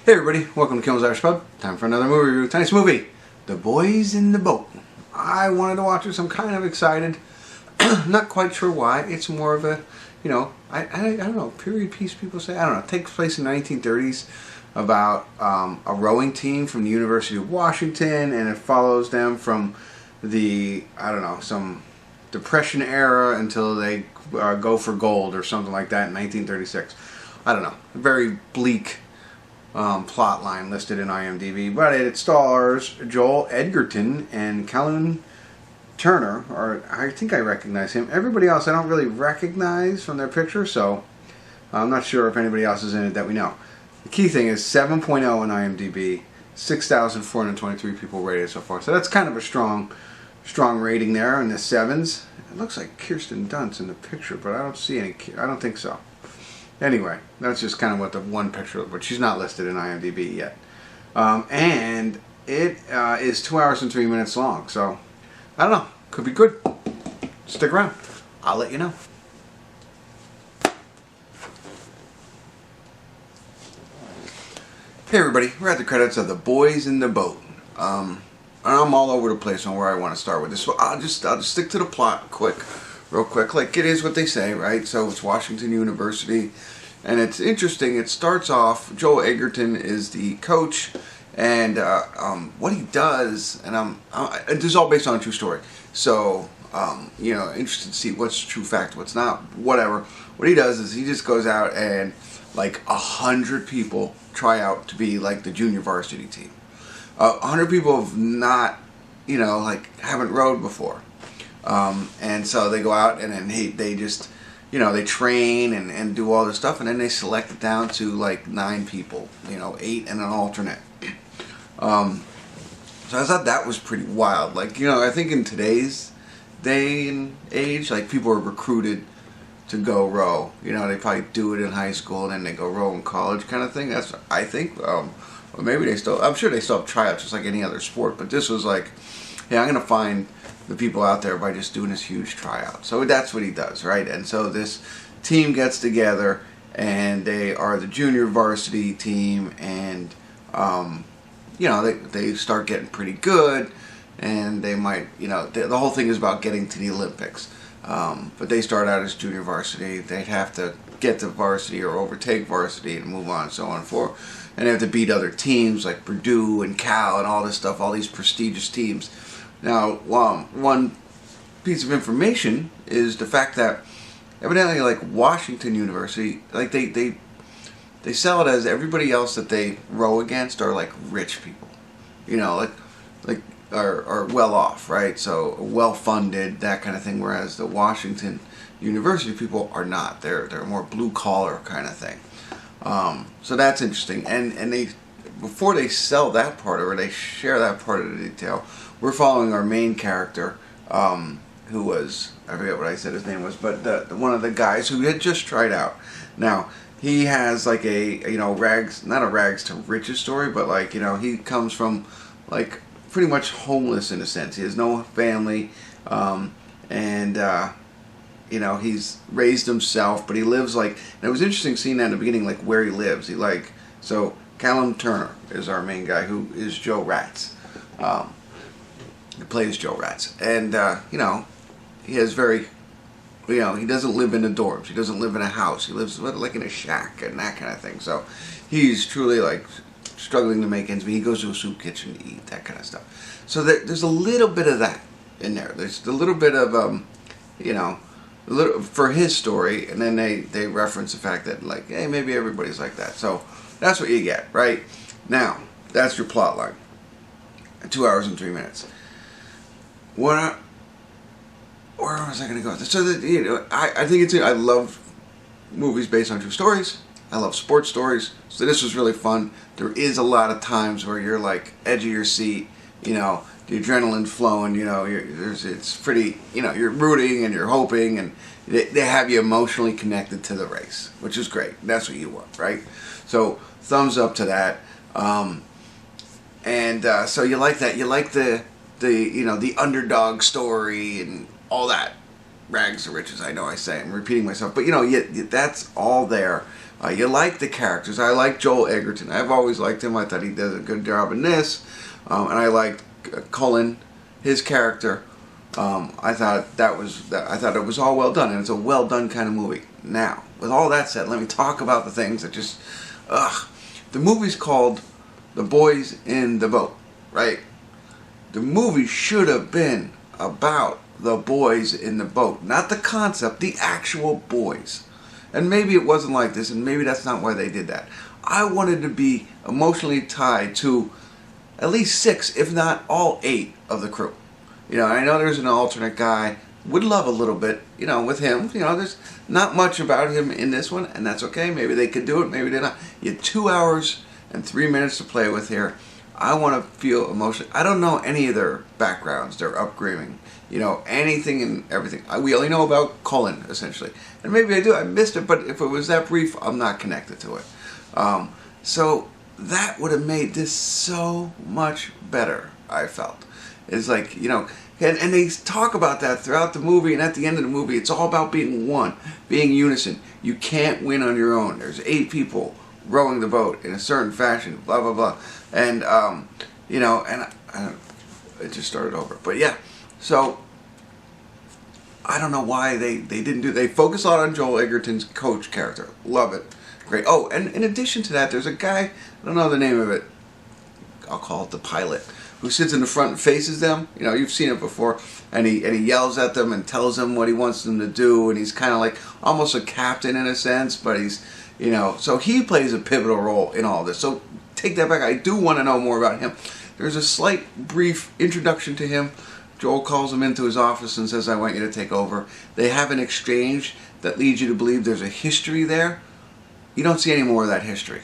Hey everybody, welcome to Kimmel's Irish Pub. Time for another movie review. Tonight's movie, The Boys in the Boat. I wanted to watch this. I'm kind of excited. Not quite sure why. It's more of a, I don't know, period piece people say. I don't know. It takes place in the 1930s about a rowing team from the University of Washington, and it follows them from the, some Depression era until they go for gold or something like that in 1936. I don't know. Very bleak plot line listed in IMDb, but it stars Joel Edgerton and Callum Turner, or I think I recognize him. Everybody else I don't really recognize from their picture, so I'm not sure if anybody else is in it that we know. The key thing is 7.0 on IMDb, 6,423 people rated so far, so that's kind of a strong rating there in the sevens. It looks like Kirsten Dunst in the picture, but I don't see any. I don't think so. Anyway, that's just kind of what the one picture, but she's not listed in IMDb yet. And it is 2 hours and 3 minutes long, so I don't know. Could be good. Stick around. I'll let you know. Hey everybody, we're at the credits of The Boys in the Boat. I'm all over the place on where I want to start with this. So I'll just stick to the plot real quick, like it is what they say, right? So it's Washington University, and it's interesting. It starts off, Joel Edgerton is the coach, and what he does, and this is all based on a true story. So, interested to see what's true fact, what's not, whatever. What he does is he just goes out and like 100 people try out to be like the junior varsity team. 100 people have not, haven't rowed before. And so they go out and then they just, they train and do all this stuff, and then they select it down to like 9 people, 8 and an alternate. So I thought that was pretty wild. Like, I think in today's day and age, like people are recruited to go row. They probably do it in high school and then they go row in college kind of thing. That's, I think, or maybe I'm sure they still have tryouts just like any other sport, but this was like, yeah, I'm going to find the people out there by just doing this huge tryout. So that's what he does, right? And so this team gets together, and they are the junior varsity team, and they start getting pretty good, and they might, the whole thing is about getting to the Olympics. But they start out as junior varsity. They'd have to get to varsity or overtake varsity and move on, so on and forth. And they have to beat other teams like Purdue and Cal and all this stuff, all these prestigious teams. Now, one piece of information is the fact that evidently, like Washington University, like they sell it as everybody else that they row against are like rich people, like are well off, right? So well funded, that kind of thing. Whereas the Washington University people are not. They're more blue collar kind of thing. So that's interesting. And they, before they sell that part or they share that part of the detail, we're following our main character, who was, I forget what I said his name was, but one of the guys who had just tried out. Now, he has like a, not a rags to riches story, but like, he comes from like pretty much homeless in a sense. He has no family, he's raised himself, but he lives like, and it was interesting seeing that in the beginning, like where he lives. So Callum Turner is our main guy, who is Joe Ratz. He plays Joe Ratz, and he has very, he doesn't live in the dorms. He doesn't live in a house. He lives like in a shack and that kind of thing. So he's truly like struggling to make ends meet. He goes to a soup kitchen to eat, that kind of stuff. So there's a little bit of that in there. There's a little bit of a little for his story, and then they reference the fact that like, hey, maybe everybody's like that. So that's what you get, right? Now, that's your plot line. 2 hours and 3 minutes. Where was I going to go with this? So I think I love movies based on true stories. I love sports stories. So this was really fun. There is a lot of times where you're like edge of your seat, the adrenaline flowing, it's pretty, you're rooting and you're hoping, and they have you emotionally connected to the race, which is great. That's what you want, right? So thumbs up to that. So you like that. You like the underdog story and all that. rags to riches. I know I say I'm repeating myself, but that's all there. You like the characters. I like Joel Edgerton. I've always liked him. I thought he did a good job in this, and I liked Cullen, his character. I thought it was all well done, and it's a well done kind of movie. Now, with all that said, let me talk about the things that just, the movie's called The Boys in the Boat, right? The movie should have been about the boys in the boat, not the concept, the actual boys. And maybe it wasn't like this, and maybe that's not why they did that. I wanted to be emotionally tied to at least 6, if not all 8 of the crew. I know there's an alternate guy. Would love a little bit, with him. There's not much about him in this one, and that's okay. Maybe they could do it, maybe they not. You had 2 hours and 3 minutes to play with here. I want to feel emotion. I don't know any of their backgrounds, their upbringing, anything and everything. We only know about Cullen, essentially. And maybe I do, I missed it, but if it was that brief, I'm not connected to it. So that would have made this so much better, I felt. It's like, and they talk about that throughout the movie, and at the end of the movie, it's all about being one, being unison. You can't win on your own. There's 8 people rowing the boat in a certain fashion, blah, blah, blah. And, it just started over. But yeah, so I don't know why they didn't do. They focus a lot on Joel Edgerton's coach character. Love it. Great. Oh, and in addition to that, there's a guy, I don't know the name of it, I'll call it the pilot, who sits in the front and faces them. You've seen it before. And he yells at them and tells them what he wants them to do. And he's kind of like almost a captain in a sense, but he's, so he plays a pivotal role in all this. So take that back. I do want to know more about him. There's a slight brief introduction to him. Joel calls him into his office and says, I want you to take over. They have an exchange that leads you to believe there's a history there. You don't see any more of that history.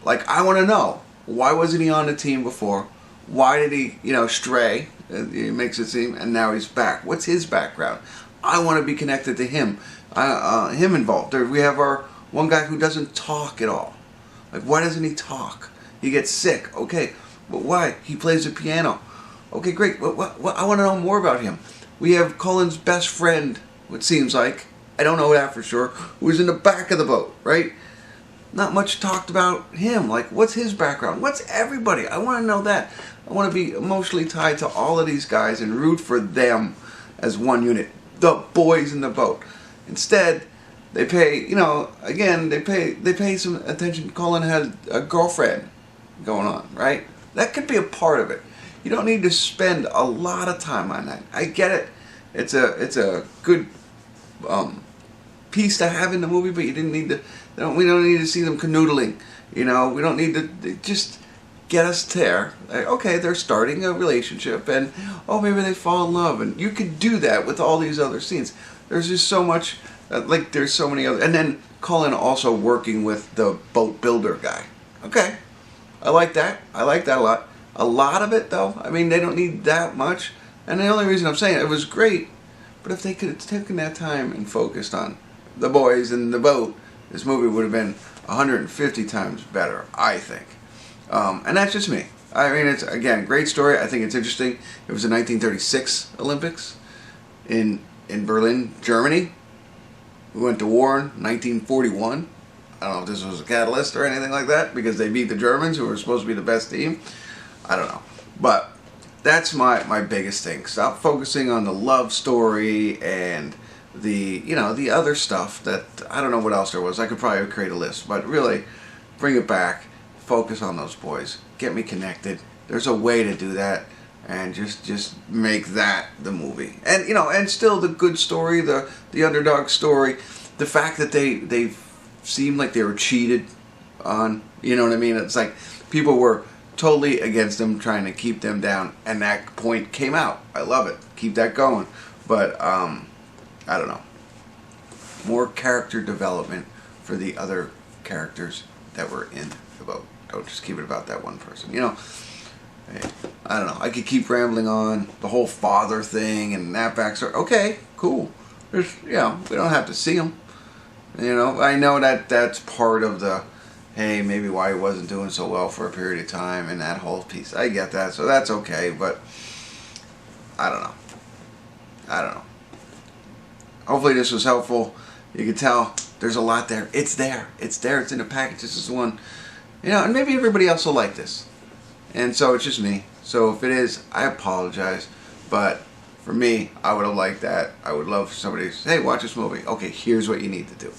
Like, I want to know, why wasn't he on the team before? Why did he, stray? It makes it seem, and now he's back. What's his background? I want to be connected to him. Him involved. We have our one guy who doesn't talk at all. Like, why doesn't he talk? He gets sick. Okay, but why? He plays the piano. Okay, great. What? I want to know more about him. We have Cullen's best friend, it seems like. I don't know that for sure. Who's in the back of the boat, right? Not much talked about him. Like, what's his background? What's everybody? I want to know that. I want to be emotionally tied to all of these guys and root for them as one unit. The boys in the boat. Instead, they pay, again, they pay some attention. Cullen has a girlfriend going on, right? That could be a part of it. You don't need to spend a lot of time on that. I get it. It's a good piece to have in the movie, but you didn't need to. We don't need to see them canoodling. We don't need to just get us there. Like, okay, they're starting a relationship, and maybe they fall in love, and you could do that with all these other scenes. There's just so much. There's so many other, and then Cullen also working with the boat builder guy. Okay, I like that. I like that a lot. A lot of it, though, I mean, they don't need that much. And the only reason I'm saying it was great, but if they could have taken that time and focused on the boys in the boat, this movie would have been 150 times better, I think. And that's just me. I mean, it's, again, great story. I think it's interesting. It was the 1936 Olympics in Berlin, Germany. We went to war in 1941. I don't know if this was a catalyst or anything like that, because they beat the Germans, who were supposed to be the best team. I don't know. But that's my biggest thing. Stop focusing on the love story and the other stuff that, I don't know what else there was. I could probably create a list. But really, bring it back. Focus on those boys. Get me connected. There's a way to do that. And just make that the movie. And, and still the good story, the underdog story. The fact that they seemed like they were cheated on. You know what I mean? It's like people were totally against them, trying to keep them down, and that point came out. I love it. Keep that going. But I don't know. More character development for the other characters that were in the boat. Don't just keep it about that one person. I don't know. I could keep rambling on the whole father thing and that backstory. Okay, cool. There's, we don't have to see them. I know that that's part of the, hey, maybe why he wasn't doing so well for a period of time and that whole piece. I get that, so that's okay, but I don't know. hopefully this was helpful. You can tell there's a lot there. It's there. It's there. It's in the package. This is one, you know, and maybe everybody else will like this. And so it's just me. So if it is, I apologize. But for me, I would have liked that. I would love somebody to say, hey, watch this movie. Okay, here's what you need to do.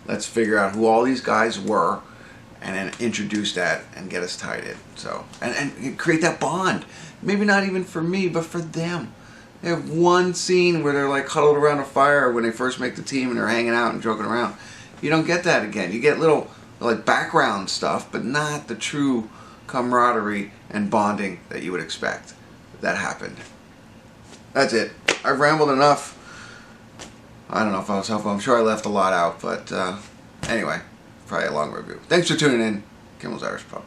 Let's figure out who all these guys were and then introduce that and get us tied in. So, and create that bond. Maybe not even for me, but for them. They have one scene where they're like huddled around a fire when they first make the team and they're hanging out and joking around. You don't get that again. You get little like background stuff, but not the true camaraderie and bonding that you would expect. That happened. That's it. I've rambled enough. I don't know if I was helpful. I'm sure I left a lot out, but anyway, probably a long review. Thanks for tuning in. Kimmel's Irish Pub.